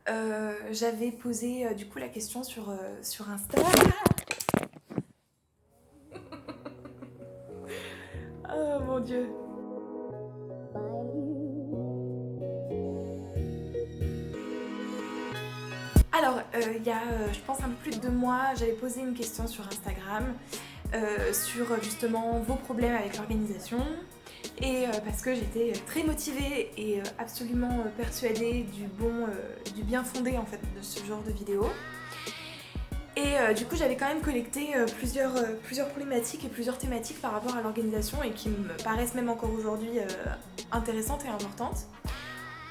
j'avais posé du coup la question sur Insta. Oh mon dieu. Alors, il y a, je pense, un peu plus de 2 mois, j'avais posé une question sur Instagram sur justement vos problèmes avec l'organisation. Et parce que j'étais très motivée et absolument persuadée du bien fondé en fait de ce genre de vidéo. Et du coup j'avais quand même collecté plusieurs problématiques et plusieurs thématiques par rapport à l'organisation et qui me paraissent même encore aujourd'hui intéressantes et importantes.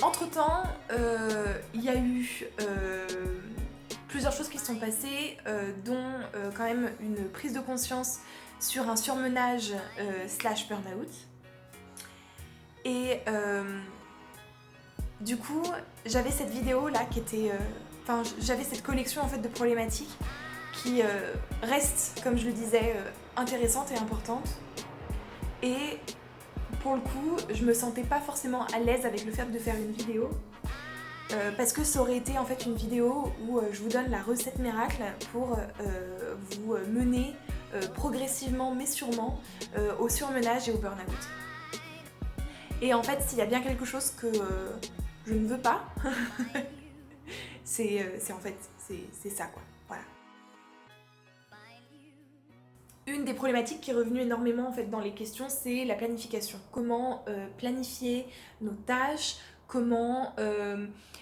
Entre temps, il y a eu plusieurs choses qui se sont passées, dont quand même une prise de conscience sur un surmenage slash burn-out. Et du coup, j'avais cette vidéo là qui était. Enfin, j'avais cette collection en fait de problématiques qui reste, comme je le disais, intéressante et importante. Et pour le coup, je me sentais pas forcément à l'aise avec le fait de faire une vidéo. Parce que ça aurait été en fait une vidéo où je vous donne la recette miracle pour vous mener progressivement mais sûrement au surmenage et au burn-out. Et en fait, s'il y a bien quelque chose que je ne veux pas, c'est en fait, c'est ça quoi. Voilà. Une des problématiques qui est revenue énormément en fait dans les questions, c'est la planification. Comment planifier nos tâches, comment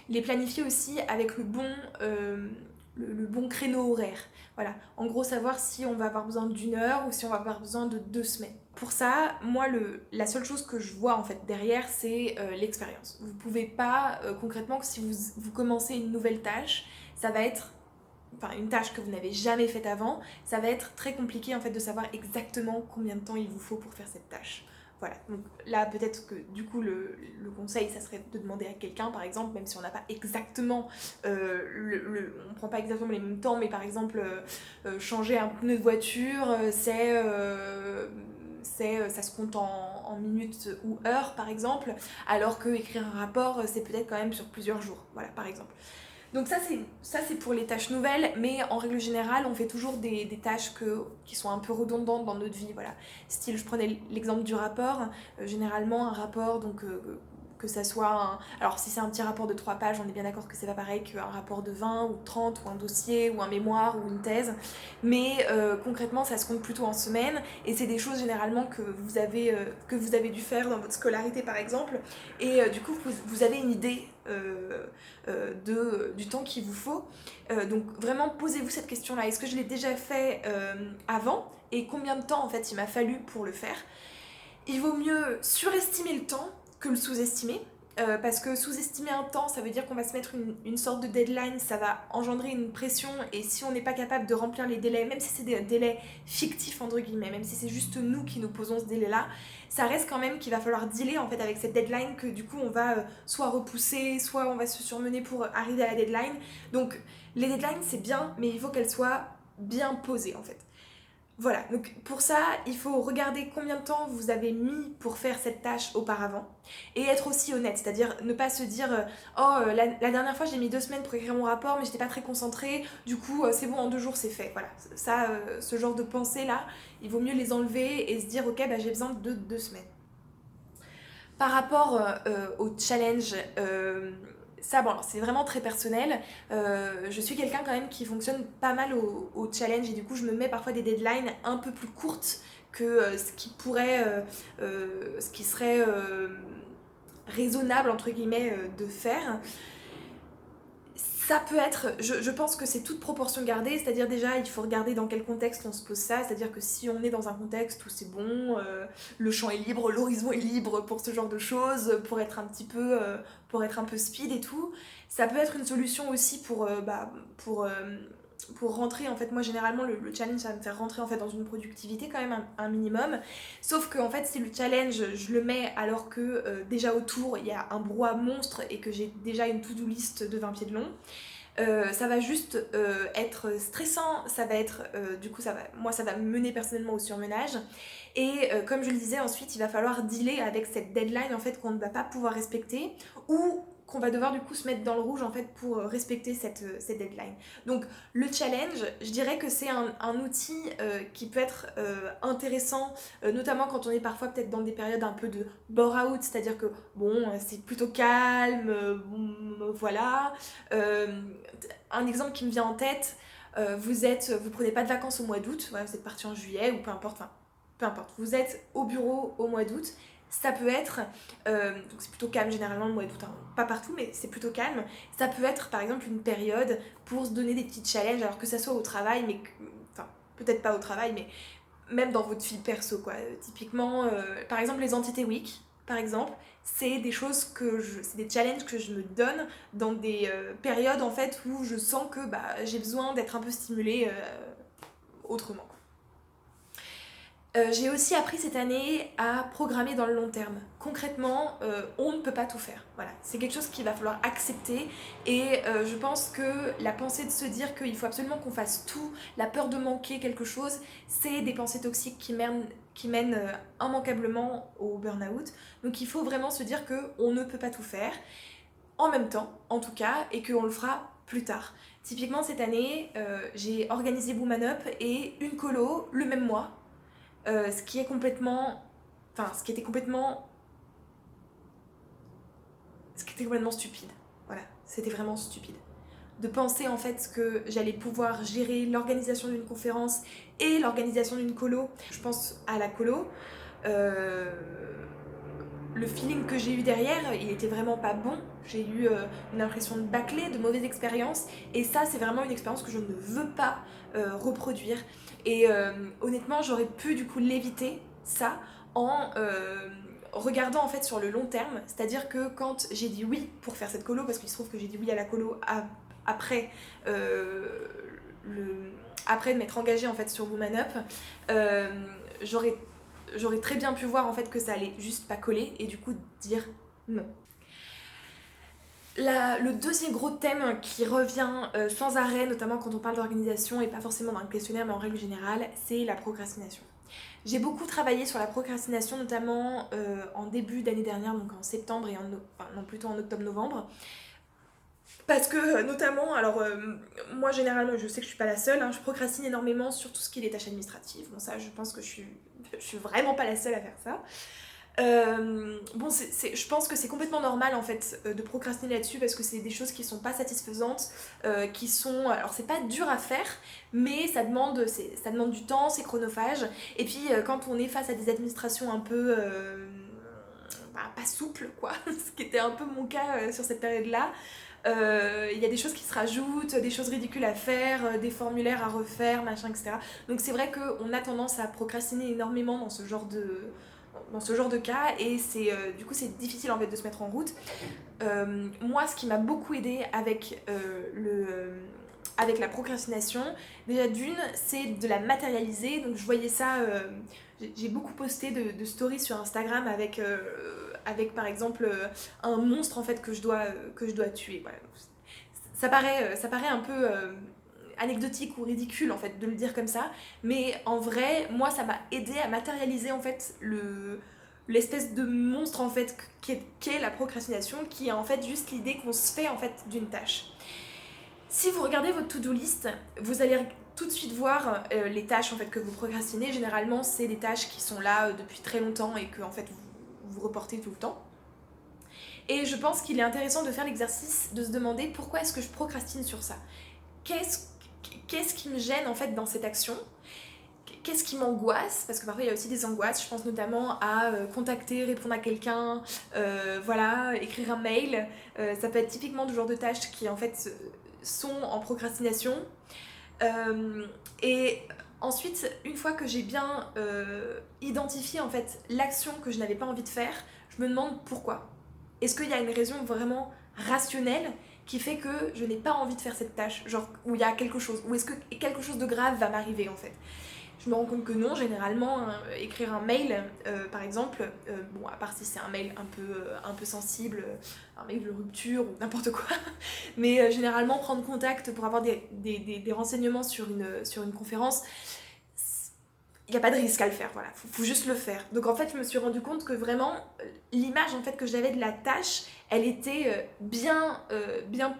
les planifier aussi avec le bon créneau horaire. Voilà. En gros, savoir si on va avoir besoin d'une heure ou si on va avoir besoin de 2 semaines. Pour ça, moi, la seule chose que je vois en fait derrière, c'est l'expérience. Vous pouvez pas concrètement, si vous commencez une nouvelle tâche, ça va être une tâche que vous n'avez jamais faite avant, ça va être très compliqué en fait de savoir exactement combien de temps il vous faut pour faire cette tâche. Voilà, donc là peut-être que du coup le conseil ça serait de demander à quelqu'un par exemple, même si on n'a pas exactement, on prend pas exactement les mêmes temps, mais par exemple changer un pneu de voiture, ça se compte en minutes ou heures par exemple, alors que écrire un rapport c'est peut-être quand même sur plusieurs jours, voilà par exemple. Donc ça c'est pour les tâches nouvelles, mais en règle générale on fait toujours des tâches qui sont un peu redondantes dans notre vie, voilà. Style, je prenais l'exemple du rapport, généralement un rapport donc que ça soit alors si c'est un petit rapport de 3 pages, on est bien d'accord que c'est pas pareil qu'un rapport de 20 ou 30 ou un dossier ou un mémoire ou une thèse, mais concrètement ça se compte plutôt en semaines et c'est des choses généralement que vous avez dû faire dans votre scolarité par exemple, et du coup vous avez une idée du temps qu'il vous faut. Donc vraiment posez-vous cette question-là. Est-ce que je l'ai déjà fait avant et combien de temps en fait il m'a fallu pour le faire? Il vaut mieux surestimer le temps que le sous-estimer. Parce que sous-estimer un temps, ça veut dire qu'on va se mettre une sorte de deadline, ça va engendrer une pression, et si on n'est pas capable de remplir les délais, même si c'est des délais fictifs entre guillemets, même si c'est juste nous qui nous posons ce délai-là, ça reste quand même qu'il va falloir dealer en fait avec cette deadline que du coup on va soit repousser, soit on va se surmener pour arriver à la deadline. Donc les deadlines c'est bien, mais il faut qu'elles soient bien posées en fait. Voilà, donc pour ça, il faut regarder combien de temps vous avez mis pour faire cette tâche auparavant et être aussi honnête, c'est-à-dire ne pas se dire la dernière fois j'ai mis 2 semaines pour écrire mon rapport mais j'étais pas très concentrée, du coup c'est bon en 2 jours c'est fait. Voilà, ça, ce genre de pensée là, il vaut mieux les enlever et se dire ok bah, j'ai besoin de 2 semaines. Par rapport au challenge, ça, bon, c'est vraiment très personnel. Je suis quelqu'un quand même qui fonctionne pas mal au challenge et du coup, je me mets parfois des deadlines un peu plus courtes que ce qui serait raisonnable entre guillemets de faire. Ça peut être, je pense que c'est toute proportion gardée, c'est-à-dire déjà il faut regarder dans quel contexte on se pose ça, c'est-à-dire que si on est dans un contexte où c'est bon, le champ est libre, l'horizon est libre pour ce genre de choses, pour être un peu speed et tout, ça peut être une solution aussi pour rentrer, en fait moi généralement le challenge ça va me faire rentrer en fait dans une productivité quand même un minimum, sauf que en fait si le challenge je le mets alors que déjà autour il y a un brouhaha monstre et que j'ai déjà une to-do list de 20 pieds de long, ça va juste être stressant, ça va être du coup moi ça va me mener personnellement au surmenage et comme je le disais ensuite il va falloir dealer avec cette deadline en fait qu'on ne va pas pouvoir respecter ou qu'on va devoir du coup se mettre dans le rouge en fait pour respecter cette deadline. Donc le challenge, je dirais que c'est un outil qui peut être intéressant, notamment quand on est parfois peut-être dans des périodes un peu de bore-out, c'est-à-dire que bon, c'est plutôt calme, bon, voilà. Un exemple qui me vient en tête, vous prenez pas de vacances au mois d'août, voilà, vous êtes parti en juillet ou peu importe, vous êtes au bureau au mois d'août. Ça peut être, donc c'est plutôt calme généralement le mois d'août, hein, pas partout mais c'est plutôt calme. Ça peut être par exemple une période pour se donner des petits challenges, alors que ça soit au travail, mais enfin peut-être pas au travail, mais même dans votre vie perso quoi. Typiquement, par exemple les entités week, par exemple, c'est des choses c'est des challenges que je me donne dans des périodes en fait où je sens que bah, j'ai besoin d'être un peu stimulée autrement. J'ai aussi appris cette année à programmer dans le long terme. Concrètement, on ne peut pas tout faire. Voilà, c'est quelque chose qu'il va falloir accepter et je pense que la pensée de se dire qu'il faut absolument qu'on fasse tout, la peur de manquer quelque chose, c'est des pensées toxiques qui mènent immanquablement au burn-out. Donc il faut vraiment se dire qu'on ne peut pas tout faire, en même temps en tout cas, et qu'on le fera plus tard. Typiquement cette année, j'ai organisé Woman Up et une colo le même mois. Ce qui est complètement... Enfin, ce qui était complètement stupide. Voilà, c'était vraiment stupide. De penser en fait que j'allais pouvoir gérer l'organisation d'une conférence et l'organisation d'une colo. Je pense à la colo. Le feeling que j'ai eu derrière, il était vraiment pas bon. J'ai eu une impression de bâclé, de mauvaise expérience. Et ça, c'est vraiment une expérience que je ne veux pas reproduire. Et honnêtement, j'aurais pu du coup l'éviter, ça, en regardant en fait sur le long terme. C'est-à-dire que quand j'ai dit oui pour faire cette colo, parce qu'il se trouve que j'ai dit oui à la colo après après de m'être engagée en fait sur Woman Up, j'aurais très bien pu voir en fait que ça allait juste pas coller et du coup dire non. Le deuxième gros thème qui revient sans arrêt, notamment quand on parle d'organisation et pas forcément dans le questionnaire mais en règle générale, c'est la procrastination. J'ai beaucoup travaillé sur la procrastination, notamment en début d'année dernière, donc en septembre et plutôt en octobre-novembre. Parce que notamment, alors moi généralement, je sais que je suis pas la seule, hein, je procrastine énormément sur tout ce qui est les tâches administratives. Bon ça, je pense que je suis vraiment pas la seule à faire ça. Bon, je pense que c'est complètement normal en fait de procrastiner là-dessus parce que c'est des choses qui sont pas satisfaisantes, qui sont... Alors c'est pas dur à faire, mais ça demande du temps, c'est chronophage. Et puis quand on est face à des administrations un peu... pas souples quoi, ce qui était un peu mon cas sur cette période-là, il y a des choses qui se rajoutent, des choses ridicules à faire, des formulaires à refaire, machin, etc. Donc c'est vrai qu'on a tendance à procrastiner énormément dans ce genre de cas et du coup c'est difficile en fait de se mettre en route. Moi ce qui m'a beaucoup aidé avec la procrastination, déjà d'une, c'est de la matérialiser. Donc je voyais ça, j'ai beaucoup posté de stories sur Instagram avec par exemple un monstre en fait que je dois tuer. Voilà. Ça paraît un peu anecdotique ou ridicule en fait de le dire comme ça, mais en vrai, moi ça m'a aidé à matérialiser en fait l'espèce de monstre en fait qu'est la procrastination, qui est en fait juste l'idée qu'on se fait en fait d'une tâche. Si vous regardez votre to-do list, vous allez tout de suite voir les tâches en fait que vous procrastinez. Généralement, c'est des tâches qui sont là depuis très longtemps et que en fait vous reportez tout le temps. Et je pense qu'il est intéressant de faire l'exercice de se demander pourquoi est-ce que je procrastine sur ça. Qu'est-ce qui me gêne en fait dans cette action ? Qu'est-ce qui m'angoisse ? Parce que parfois il y a aussi des angoisses, je pense notamment à contacter, répondre à quelqu'un, voilà, écrire un mail. Ça peut être typiquement du genre de tâches qui en fait sont en procrastination. Et ensuite, une fois que j'ai bien identifié en fait l'action que je n'avais pas envie de faire, je me demande pourquoi. Est-ce qu'il y a une raison vraiment rationnelle qui fait que je n'ai pas envie de faire cette tâche, genre où il y a quelque chose, ou est-ce que quelque chose de grave va m'arriver en fait ? Je me rends compte que non, généralement, écrire un mail, par exemple, bon, à part si c'est un mail un peu sensible, un mail de rupture ou n'importe quoi, mais généralement, prendre contact pour avoir des renseignements sur une conférence, il n'y a pas de risque à le faire, voilà, faut juste le faire. Donc en fait, je me suis rendu compte que vraiment, l'image en fait que j'avais de la tâche, elle était bien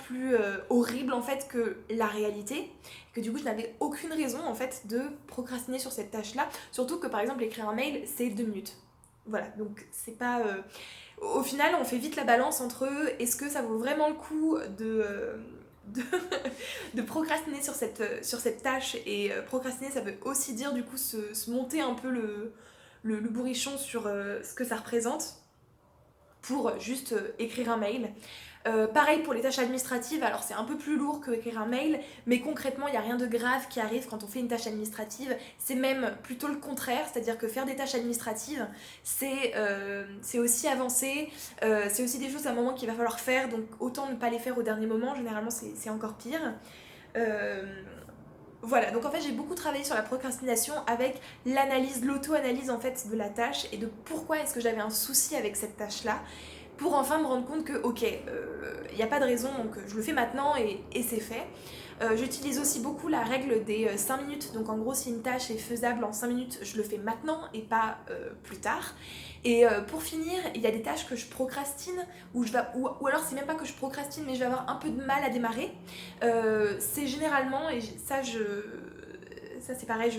plus horrible en fait que la réalité. Que du coup, je n'avais aucune raison en fait de procrastiner sur cette tâche-là. Surtout que par exemple, écrire un mail, c'est 2 minutes. Voilà, donc c'est pas... Au final, on fait vite la balance entre est-ce que ça vaut vraiment le coup de, de procrastiner sur cette tâche. Et procrastiner, ça veut aussi dire du coup se monter un peu le bourrichon sur ce que ça représente pour juste écrire un mail. Pareil pour les tâches administratives, alors c'est un peu plus lourd que écrire un mail, mais concrètement il n'y a rien de grave qui arrive quand on fait une tâche administrative, c'est même plutôt le contraire, c'est-à-dire que faire des tâches administratives c'est aussi avancer, c'est aussi des choses à un moment qu'il va falloir faire, donc autant ne pas les faire au dernier moment, généralement c'est encore pire. Euh, voilà, donc en fait j'ai beaucoup travaillé sur la procrastination avec l'analyse, l'auto-analyse en fait de la tâche et de pourquoi est-ce que j'avais un souci avec cette tâche-là pour enfin me rendre compte que ok, il n'y a pas de raison, donc je le fais maintenant et c'est fait. J'utilise aussi beaucoup la règle des 5 minutes, donc en gros si une tâche est faisable en 5 minutes, je le fais maintenant et pas plus tard. Et pour finir, il y a des tâches que je procrastine, ou alors c'est même pas que je procrastine, mais je vais avoir un peu de mal à démarrer. C'est généralement, et ça c'est pareil,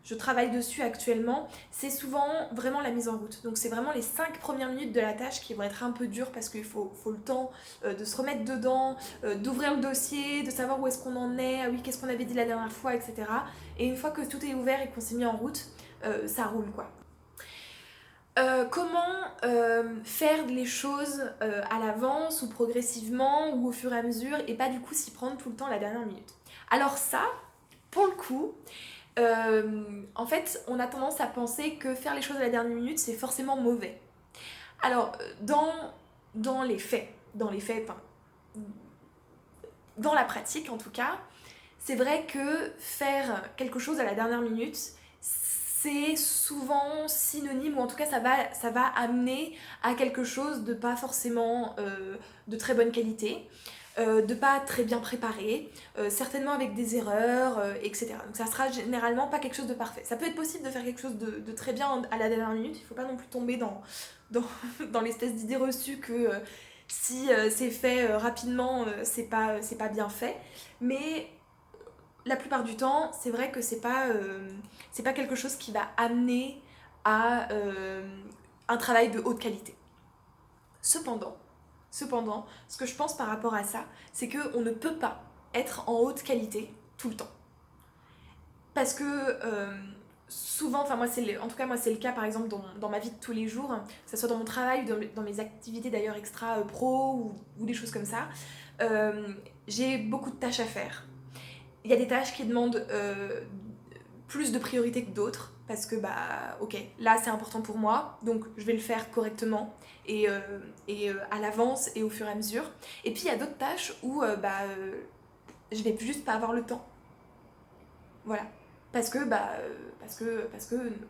je travaille dessus actuellement, c'est souvent vraiment la mise en route. Donc c'est vraiment les 5 premières minutes de la tâche qui vont être un peu dures parce qu'il faut le temps de se remettre dedans, d'ouvrir le dossier, de savoir où est-ce qu'on en est, ah oui, qu'est-ce qu'on avait dit la dernière fois, etc. Et une fois que tout est ouvert et qu'on s'est mis en route, ça roule quoi. Comment faire les choses à l'avance ou progressivement ou au fur et à mesure et pas du coup s'y prendre tout le temps à la dernière minute. Alors ça, pour le coup, en fait, on a tendance à penser que faire les choses à la dernière minute, c'est forcément mauvais. Alors, dans les faits, enfin, dans la pratique en tout cas, c'est vrai que faire quelque chose à la dernière minute, c'est souvent synonyme, ou en tout cas ça va amener à quelque chose de pas forcément de très bonne qualité, de pas très bien préparé, certainement avec des erreurs, etc. Donc ça sera généralement pas quelque chose de parfait. Ça peut être possible de faire quelque chose de très bien à la dernière minute, il faut pas non plus tomber dans, dans l'espèce d'idée reçue que si c'est fait rapidement, c'est pas bien fait. Mais la plupart du temps, c'est vrai que c'est pas quelque chose qui va amener à un travail de haute qualité. Cependant, ce que je pense par rapport à ça, c'est qu'on ne peut pas être en haute qualité tout le temps. Parce que souvent, enfin en tout cas moi c'est le cas par exemple dans ma vie de tous les jours, que ce soit dans mon travail, dans mes activités d'ailleurs extra pro ou des choses comme ça, j'ai beaucoup de tâches à faire. Il y a des tâches qui demandent plus de priorité que d'autres parce que bah ok, là c'est important pour moi, donc je vais le faire correctement et à l'avance et au fur et à mesure. Et puis il y a d'autres tâches où je vais juste pas avoir le temps. Voilà. Parce que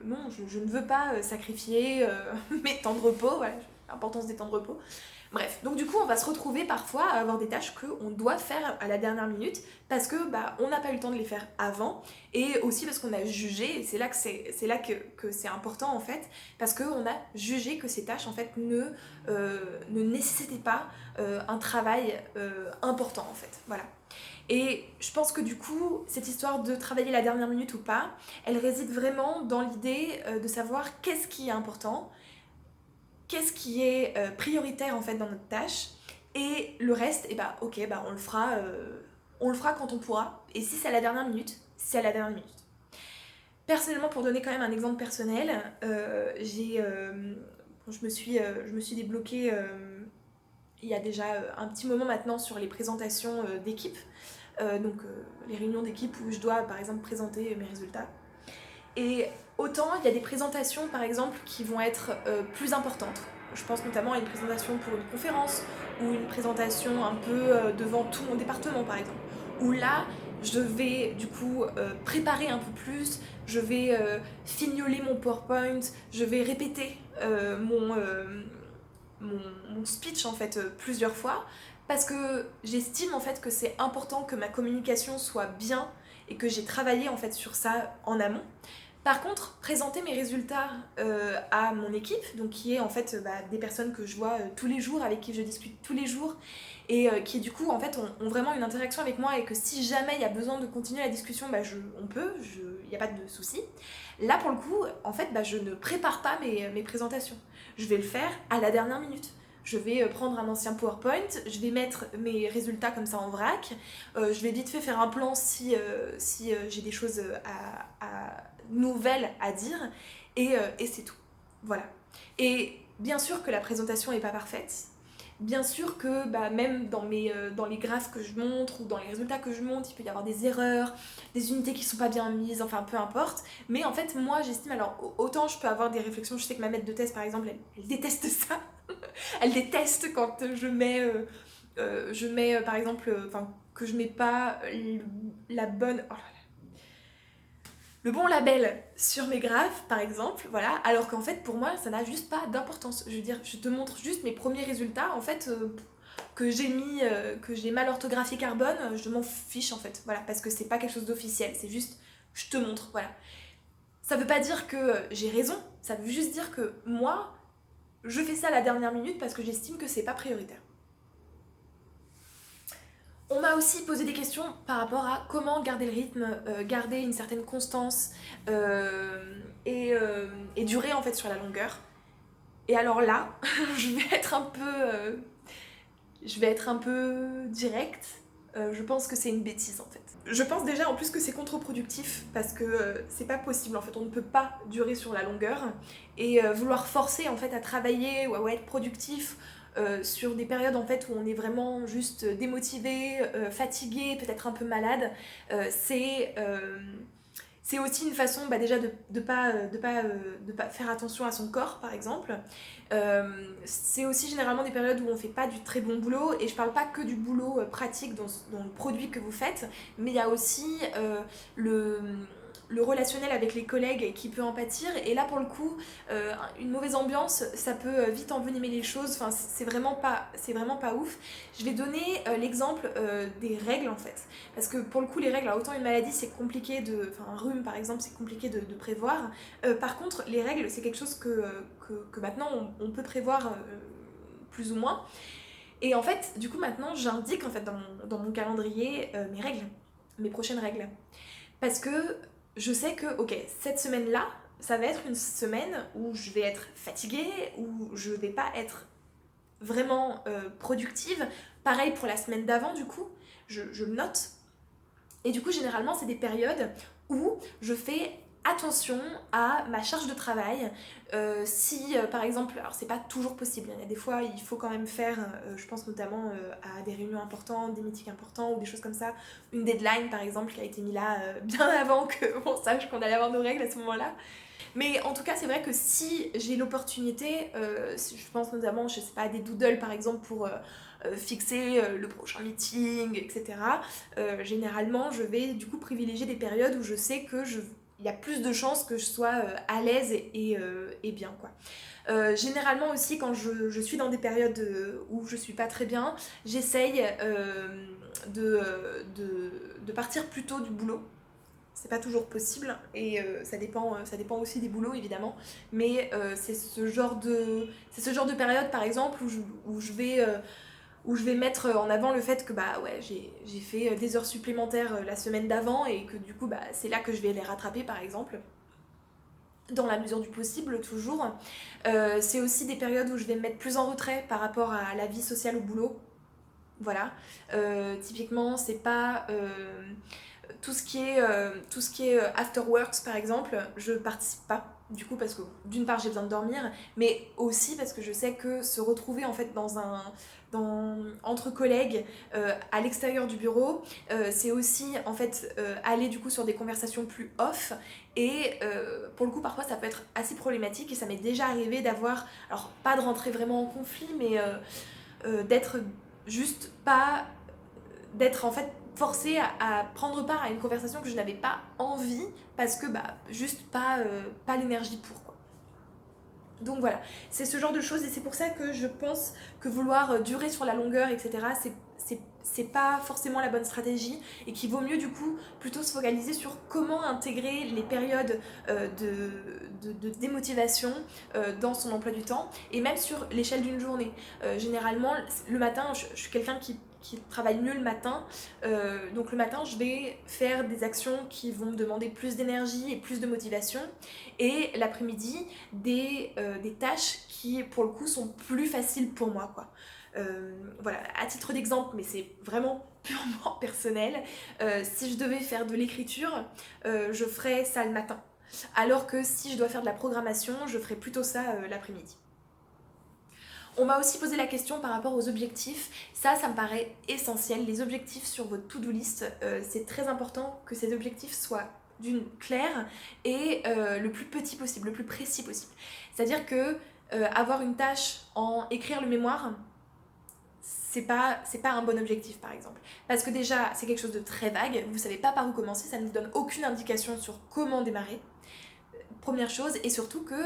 non, je ne veux pas sacrifier mes temps de repos, voilà, l'importance des temps de repos. Bref, donc du coup on va se retrouver parfois à avoir des tâches qu'on doit faire à la dernière minute parce que on n'a pas eu le temps de les faire avant et aussi parce qu'on a jugé, et c'est là que c'est important en fait, parce qu'on a jugé que ces tâches en fait ne nécessitaient pas un travail important en fait, voilà. Et je pense que du coup, cette histoire de travailler la dernière minute ou pas, elle réside vraiment dans l'idée de savoir qu'est-ce qui est important, qu'est-ce qui est prioritaire en fait dans notre tâche, et le reste, et bah ok, bah on le fera quand on pourra, et si c'est à la dernière minute, c'est à la dernière minute. Personnellement, pour donner quand même un exemple personnel, je me suis débloquée il y a déjà un petit moment maintenant sur les présentations d'équipe, les réunions d'équipe où je dois par exemple présenter mes résultats. Et autant il y a des présentations par exemple qui vont être plus importantes. Je pense notamment à une présentation pour une conférence ou une présentation un peu devant tout mon département par exemple. Où là, je vais du coup préparer un peu plus, je vais fignoler mon PowerPoint, je vais répéter mon speech en fait plusieurs fois parce que j'estime en fait que c'est important que ma communication soit bien et que j'ai travaillé en fait sur ça en amont. Par contre, présenter mes résultats à mon équipe, donc qui est en fait des personnes que je vois tous les jours, avec qui je discute tous les jours, et qui du coup en fait ont vraiment une interaction avec moi, et que si jamais il y a besoin de continuer la discussion, on peut, il n'y a pas de souci. Là pour le coup, en fait, je ne prépare pas mes présentations. Je vais le faire à la dernière minute. Je vais prendre un ancien PowerPoint, je vais mettre mes résultats comme ça en vrac, je vais vite fait faire un plan si j'ai des choses nouvelles à dire, et c'est tout. Voilà. Et bien sûr que la présentation n'est pas parfaite, bien sûr que même dans les graphes que je montre ou dans les résultats que je montre, il peut y avoir des erreurs, des unités qui sont pas bien mises, enfin peu importe. Mais en fait, moi j'estime, alors autant je peux avoir des réflexions, je sais que ma maître de thèse par exemple, elle déteste ça. Elle déteste quand je mets par exemple, que je mets pas la bonne... Oh là là, le bon label sur mes graphes, par exemple, voilà, alors qu'en fait, pour moi, ça n'a juste pas d'importance. Je veux dire, je te montre juste mes premiers résultats, en fait, que j'ai mal orthographié Carbone, je m'en fiche, en fait, voilà, parce que c'est pas quelque chose d'officiel, c'est juste, je te montre, voilà. Ça veut pas dire que j'ai raison, ça veut juste dire que moi, je fais ça à la dernière minute parce que j'estime que c'est pas prioritaire. On m'a aussi posé des questions par rapport à comment garder le rythme, garder une certaine constance et durer en fait sur la longueur. Et alors là, je vais être un peu directe. Je pense que c'est une bêtise en fait. Je pense déjà en plus que c'est contre-productif parce que c'est pas possible en fait. On ne peut pas durer sur la longueur et vouloir forcer en fait à travailler ou à être productif sur des périodes en fait où on est vraiment juste démotivé, fatigué, peut-être un peu malade, c'est aussi une façon déjà de pas faire attention à son corps par exemple. C'est aussi généralement des périodes où on fait pas du très bon boulot, et je parle pas que du boulot pratique dans le produit que vous faites, mais il y a aussi le le relationnel avec les collègues qui peut en pâtir, et là pour le coup une mauvaise ambiance ça peut vite envenimer les choses, enfin c'est vraiment pas ouf. Je vais donner l'exemple des règles en fait, parce que pour le coup les règles, alors, autant une maladie c'est compliqué enfin un rhume par exemple c'est compliqué de prévoir, par contre les règles c'est quelque chose que maintenant on peut prévoir plus ou moins, et en fait du coup maintenant j'indique en fait dans mon calendrier mes règles, mes prochaines règles, parce que je sais que, ok, cette semaine-là, ça va être une semaine où je vais être fatiguée, où je vais pas être vraiment productive. Pareil pour la semaine d'avant, du coup, je le note. Et du coup, généralement, c'est des périodes où je fais attention à ma charge de travail. Si, par exemple, alors c'est pas toujours possible, il y a des fois, il faut quand même faire, je pense notamment à des réunions importantes, des meetings importants ou des choses comme ça, une deadline par exemple qui a été mise là bien avant qu'on sache qu'on allait avoir nos règles à ce moment-là. Mais en tout cas, c'est vrai que si j'ai l'opportunité, je pense notamment, je sais pas, à des doodles par exemple pour fixer le prochain meeting, etc. Généralement, je vais du coup privilégier des périodes où je sais que il y a plus de chances que je sois à l'aise et bien, quoi. Généralement aussi quand je suis dans des périodes où je suis pas très bien, j'essaye de partir plus tôt du boulot. C'est pas toujours possible et ça dépend aussi des boulots évidemment, mais c'est ce genre de période par exemple où je vais mettre en avant le fait que ouais, j'ai fait des heures supplémentaires la semaine d'avant, et que du coup c'est là que je vais les rattraper par exemple, dans la mesure du possible toujours. C'est aussi des périodes où je vais me mettre plus en retrait par rapport à la vie sociale au boulot. Voilà. Typiquement c'est pas... tout ce qui est after works par exemple, je participe pas du coup parce que d'une part j'ai besoin de dormir, mais aussi parce que je sais que se retrouver en fait entre collègues à l'extérieur du bureau, c'est aussi en fait aller du coup sur des conversations plus off, et pour le coup parfois ça peut être assez problématique, et ça m'est déjà arrivé d'avoir, alors pas de rentrer vraiment en conflit, mais d'être juste pas, d'être en fait forcée à prendre part à une conversation que je n'avais pas envie, parce que juste pas l'énergie pour, quoi. Donc voilà, c'est ce genre de choses, et c'est pour ça que je pense que vouloir durer sur la longueur, etc., c'est pas forcément la bonne stratégie et qu'il vaut mieux du coup plutôt se focaliser sur comment intégrer les périodes de démotivation dans son emploi du temps et même sur l'échelle d'une journée. Généralement, le matin, je suis quelqu'un qui travaille mieux le matin, donc le matin je vais faire des actions qui vont me demander plus d'énergie et plus de motivation, et l'après-midi des tâches qui pour le coup sont plus faciles pour moi, quoi. Voilà, à titre d'exemple, mais c'est vraiment purement personnel, si je devais faire de l'écriture, je ferais ça le matin. Alors que si je dois faire de la programmation, je ferais plutôt ça l'après-midi. On m'a aussi posé la question par rapport aux objectifs. Ça me paraît essentiel. Les objectifs sur votre to-do list, c'est très important que ces objectifs soient d'une claire et le plus petit possible, le plus précis possible. C'est-à-dire que avoir une tâche en écrire le mémoire, c'est pas un bon objectif par exemple. Parce que déjà, c'est quelque chose de très vague, vous savez pas par où commencer, ça ne vous donne aucune indication sur comment démarrer. Première chose, et surtout que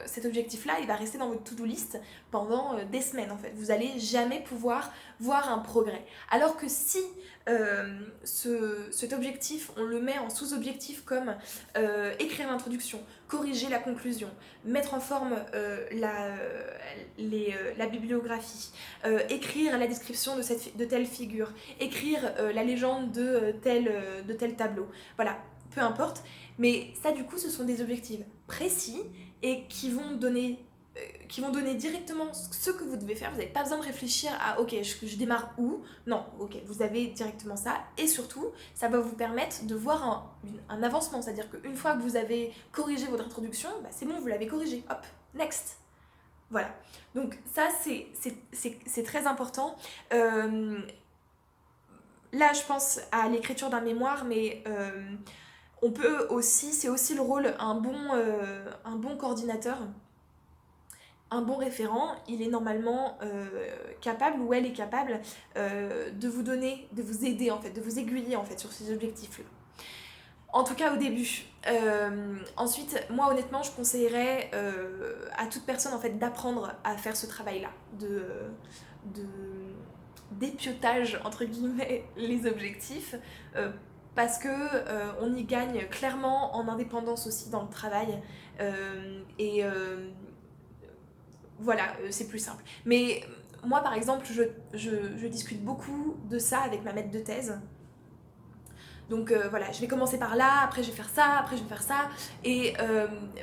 cet objectif-là, il va rester dans votre to-do list pendant des semaines en fait. Vous allez jamais pouvoir voir un progrès. Alors que si cet objectif, on le met en sous-objectif comme écrire l'introduction, corriger la conclusion, mettre en forme la bibliographie, écrire la description de telle figure, écrire la légende de tel tableau, voilà, peu importe. Mais ça, du coup, ce sont des objectifs précis et qui vont donner directement ce que vous devez faire. Vous n'avez pas besoin de réfléchir à ok, je démarre où. Non, ok, vous avez directement ça. Et surtout, ça va vous permettre de voir un avancement. C'est-à-dire qu'une fois que vous avez corrigé votre introduction, bah c'est bon, vous l'avez corrigé. Hop, next. Voilà. Donc ça, c'est très important. Là, je pense à l'écriture d'un mémoire, mais on peut aussi, c'est aussi le rôle, un bon coordinateur, un bon référent, il est normalement capable, ou elle est capable, de vous donner, de vous aider en fait, de vous aiguiller en fait sur ces objectifs-là. En tout cas au début. Ensuite, moi honnêtement, je conseillerais à toute personne en fait d'apprendre à faire ce travail-là, de d'épiotage entre guillemets les objectifs, parce que on y gagne clairement en indépendance aussi dans le travail, et voilà, c'est plus simple. Mais moi par exemple, je discute beaucoup de ça avec ma maître de thèse. Donc voilà, je vais commencer par là, après je vais faire ça, après je vais faire ça. Et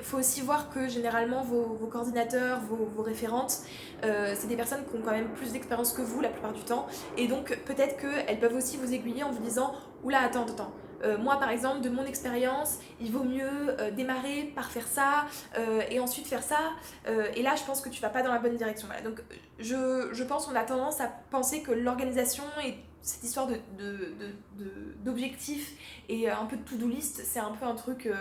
faut aussi voir que généralement vos coordinateurs, vos référentes, c'est des personnes qui ont quand même plus d'expérience que vous la plupart du temps. Et donc peut-être qu'elles peuvent aussi vous aiguiller en vous disant oula, attends. Moi par exemple, de mon expérience, il vaut mieux démarrer par faire ça et ensuite faire ça. Et là, je pense que tu vas pas dans la bonne direction. Voilà. Donc je pense qu'on a tendance à penser que l'organisation est cette histoire d'objectifs et un peu de to-do list, c'est un peu un truc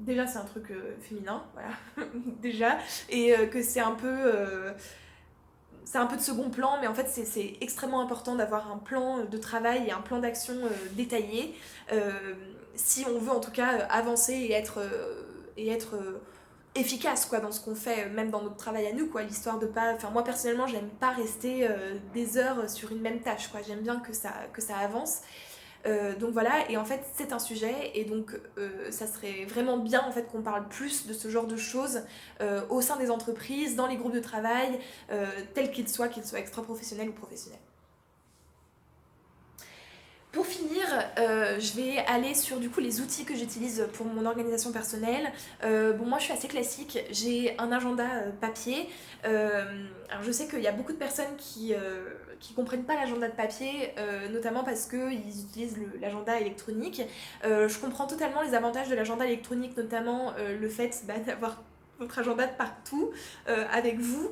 déjà c'est un truc féminin, voilà, déjà, et que c'est un peu de second plan, mais en fait c'est extrêmement important d'avoir un plan de travail et un plan d'action détaillé, si on veut en tout cas avancer et être efficace quoi dans ce qu'on fait, même dans notre travail à nous, quoi, l'histoire de pas, enfin moi personnellement j'aime pas rester des heures sur une même tâche, quoi, j'aime bien que ça avance. Donc voilà, et en fait c'est un sujet, et donc ça serait vraiment bien en fait qu'on parle plus de ce genre de choses au sein des entreprises, dans les groupes de travail, tels qu'ils soient extra-professionnels ou professionnels. Pour finir, je vais aller sur du coup les outils que j'utilise pour mon organisation personnelle. Bon, moi je suis assez classique, j'ai un agenda papier. Alors je sais qu'il y a beaucoup de personnes qui comprennent pas l'agenda de papier, notamment parce qu'ils utilisent l'agenda électronique. Je comprends totalement les avantages de l'agenda électronique, notamment le fait d'avoir votre agenda de partout avec vous,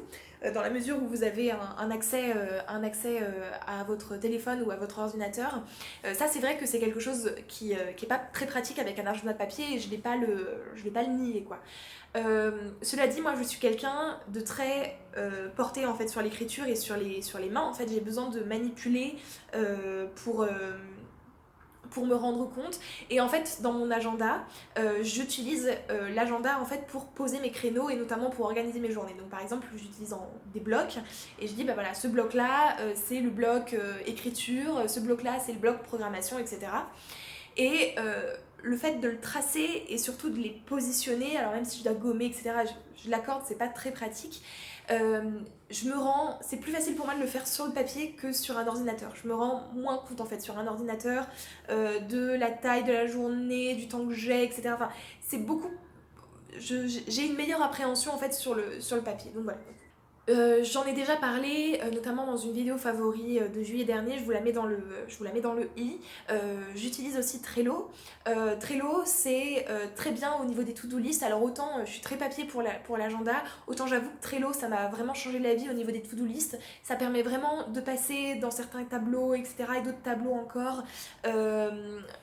dans la mesure où vous avez un accès à votre téléphone ou à votre ordinateur. Ça, c'est vrai que c'est quelque chose qui est pas très pratique avec un agenda de papier, et je vais pas le nier, quoi. Cela dit, moi je suis quelqu'un de très porté en fait sur l'écriture et sur les mains. En fait, j'ai besoin de manipuler pour pour me rendre compte. Et en fait, dans mon agenda, j'utilise l'agenda en fait pour poser mes créneaux et notamment pour organiser mes journées. Donc par exemple, j'utilise des blocs et je dis bah voilà, ce bloc là c'est le bloc écriture, ce bloc là c'est le bloc programmation, etc. Et le fait de le tracer et surtout de les positionner, alors même si je dois gommer, etc., je l'accorde, c'est pas très pratique. C'est plus facile pour moi de le faire sur le papier que sur un ordinateur. Je me rends moins compte en fait sur un ordinateur de la taille de la journée, du temps que j'ai, etc. Enfin, c'est beaucoup. J'ai une meilleure appréhension en fait sur le papier. Donc voilà. J'en ai déjà parlé, notamment dans une vidéo favori de juillet dernier, je vous la mets dans le i. J'utilise aussi Trello. Trello, c'est très bien au niveau des to-do list. Alors autant je suis très papier pour l'agenda, autant j'avoue que Trello, ça m'a vraiment changé la vie au niveau des to-do list. Ça permet vraiment de passer dans certains tableaux, etc. et d'autres tableaux encore.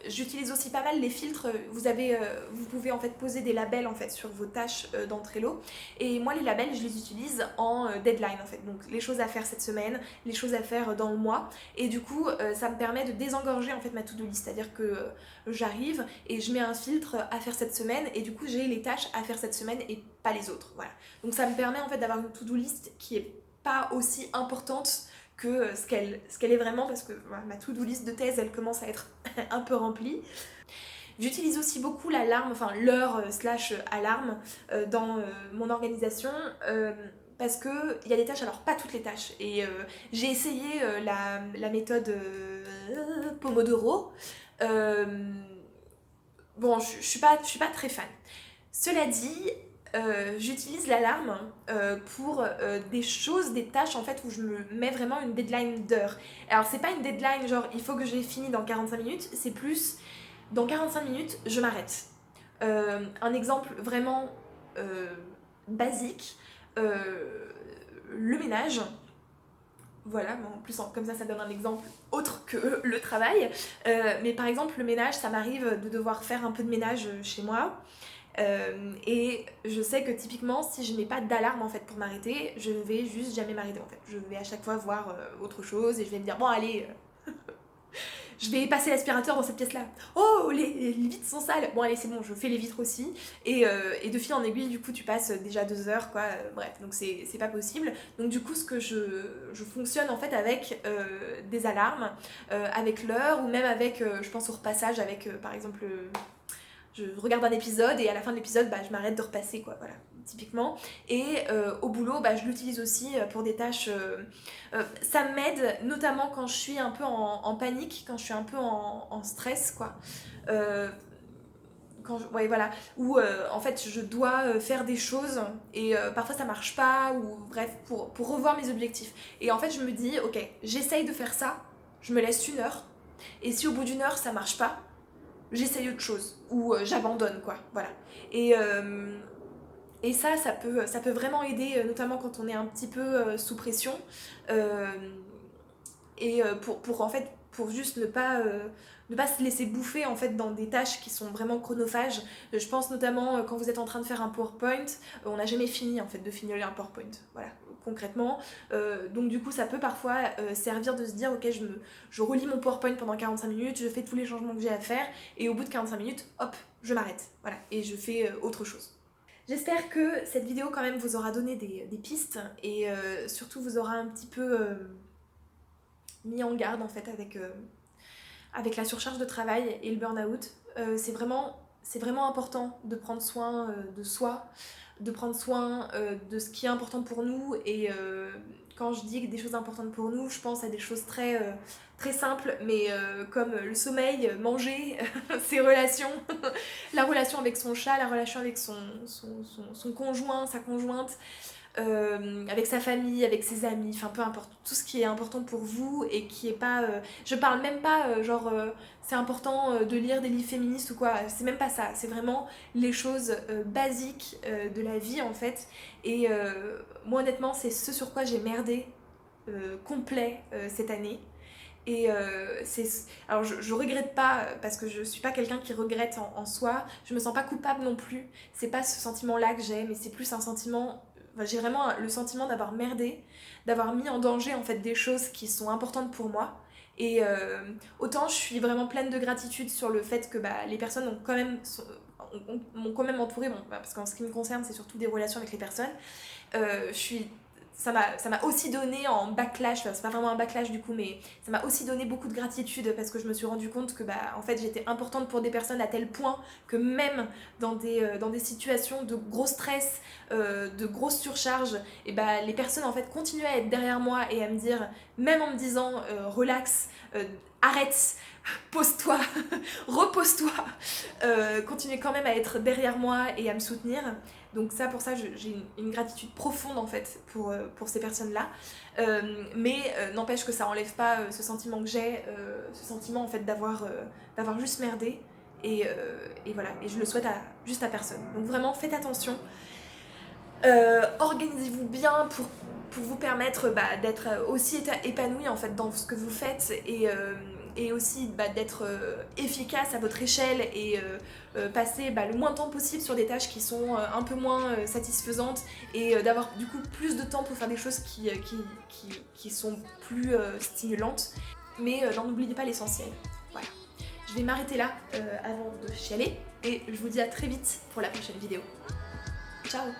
J'utilise aussi pas mal les filtres. Vous pouvez en fait poser des labels en fait sur vos tâches dans Trello. Et moi, les labels, je les utilise en deadline en fait, donc les choses à faire cette semaine, les choses à faire dans le mois, et du coup ça me permet de désengorger en fait ma to-do list, c'est-à-dire que j'arrive et je mets un filtre à faire cette semaine et du coup j'ai les tâches à faire cette semaine et pas les autres, voilà. Donc ça me permet en fait d'avoir une to-do list qui est pas aussi importante que ce qu'elle est vraiment, parce que voilà, ma to-do list de thèse elle commence à être un peu remplie. J'utilise aussi beaucoup l'alarme, enfin l'heure slash alarme dans mon organisation, parce qu'il y a des tâches, alors pas toutes les tâches, et j'ai essayé la méthode Pomodoro. Bon, je suis pas très fan. Cela dit, j'utilise l'alarme pour des tâches en fait où je me mets vraiment une deadline d'heure. Alors c'est pas une deadline genre il faut que j'ai fini dans 45 minutes, c'est plus dans 45 minutes je m'arrête. Un exemple vraiment basique, le ménage. Voilà, en plus comme ça donne un exemple autre que le travail. Mais par exemple le ménage, ça m'arrive de devoir faire un peu de ménage chez moi. Et je sais que typiquement si je mets pas d'alarme en fait pour m'arrêter, je vais juste jamais m'arrêter en fait. Je vais à chaque fois voir autre chose et je vais me dire bon allez, je vais passer l'aspirateur dans cette pièce là. Oh les vitres sont sales. Bon allez c'est bon, je fais les vitres aussi. Et de fil en aiguille du coup tu passes déjà 2 heures quoi. Bref donc c'est pas possible. Donc du coup ce que je fonctionne en fait avec des alarmes, avec l'heure ou même avec je pense au repassage avec par exemple je regarde un épisode et à la fin de l'épisode bah, je m'arrête de repasser quoi, voilà, typiquement. Et au boulot bah, je l'utilise aussi pour des tâches, ça m'aide notamment quand je suis un peu en panique, quand je suis un peu en stress quoi. Ouais, voilà, où en fait je dois faire des choses et parfois ça marche pas ou bref pour revoir mes objectifs. Et en fait je me dis ok j'essaye de faire ça, je me laisse 1 heure et si au bout d'1 heure ça marche pas, j'essaye autre chose ou j'abandonne quoi, voilà. Et, euh, et ça peut vraiment aider, notamment quand on est un petit peu sous pression. Euh, et en fait, pour juste ne pas se laisser bouffer en fait dans des tâches qui sont vraiment chronophages. Je pense notamment quand vous êtes en train de faire un PowerPoint, on n'a jamais fini en fait de finir un PowerPoint, voilà, concrètement. Donc du coup ça peut parfois servir de se dire ok je relis mon PowerPoint pendant 45 minutes, je fais tous les changements que j'ai à faire et au bout de 45 minutes, hop, je m'arrête, voilà, et je fais autre chose. J'espère que cette vidéo quand même vous aura donné des pistes et surtout vous aura un petit peu mis en garde en fait avec la surcharge de travail et le burn-out. C'est vraiment important de prendre soin de soi, de prendre soin de ce qui est important pour nous. Et quand je dis des choses importantes pour nous, je pense à des choses très simples, mais comme le sommeil, manger, ses relations, la relation avec son chat, la relation avec son conjoint, sa conjointe, avec sa famille, avec ses amis, enfin peu importe, tout ce qui est important pour vous et qui est pas... je parle même pas genre c'est important de lire des livres féministes ou quoi, c'est même pas ça, c'est vraiment les choses basiques de la vie en fait. Et moi honnêtement c'est ce sur quoi j'ai merdé complet cette année. Et alors je regrette pas parce que je suis pas quelqu'un qui regrette en soi, je me sens pas coupable non plus, c'est pas ce sentiment là que j'ai, mais c'est plus un sentiment, enfin, j'ai vraiment le sentiment d'avoir merdé, d'avoir mis en danger en fait des choses qui sont importantes pour moi Et autant je suis vraiment pleine de gratitude sur le fait que les personnes ont quand même, m'ont quand même entourée, bon, parce qu'en ce qui me concerne c'est surtout des relations avec les personnes. Je suis ça m'a aussi donné en backlash, enfin, c'est pas vraiment un backlash du coup, mais ça m'a aussi donné beaucoup de gratitude parce que je me suis rendu compte que en fait j'étais importante pour des personnes à tel point que même dans des situations de gros stress, de grosse surcharge, et les personnes en fait continuaient à être derrière moi et à me dire, même en me disant relax, arrête, pose-toi, repose-toi, continuer quand même à être derrière moi et à me soutenir. Donc ça, pour ça, j'ai une gratitude profonde en fait pour ces personnes-là. Mais n'empêche que ça enlève pas ce sentiment que j'ai, ce sentiment en fait d'avoir juste merdé. Et voilà, et je le souhaite juste à personne. Donc vraiment, faites attention. Organisez-vous bien pour vous permettre d'être aussi épanoui en fait dans ce que vous faites et aussi d'être efficace à votre échelle et passer le moins de temps possible sur des tâches qui sont un peu moins satisfaisantes et d'avoir du coup plus de temps pour faire des choses qui sont plus stimulantes. Mais n'en oubliez pas l'essentiel. Voilà. Je vais m'arrêter là avant de chialer et je vous dis à très vite pour la prochaine vidéo. Ciao!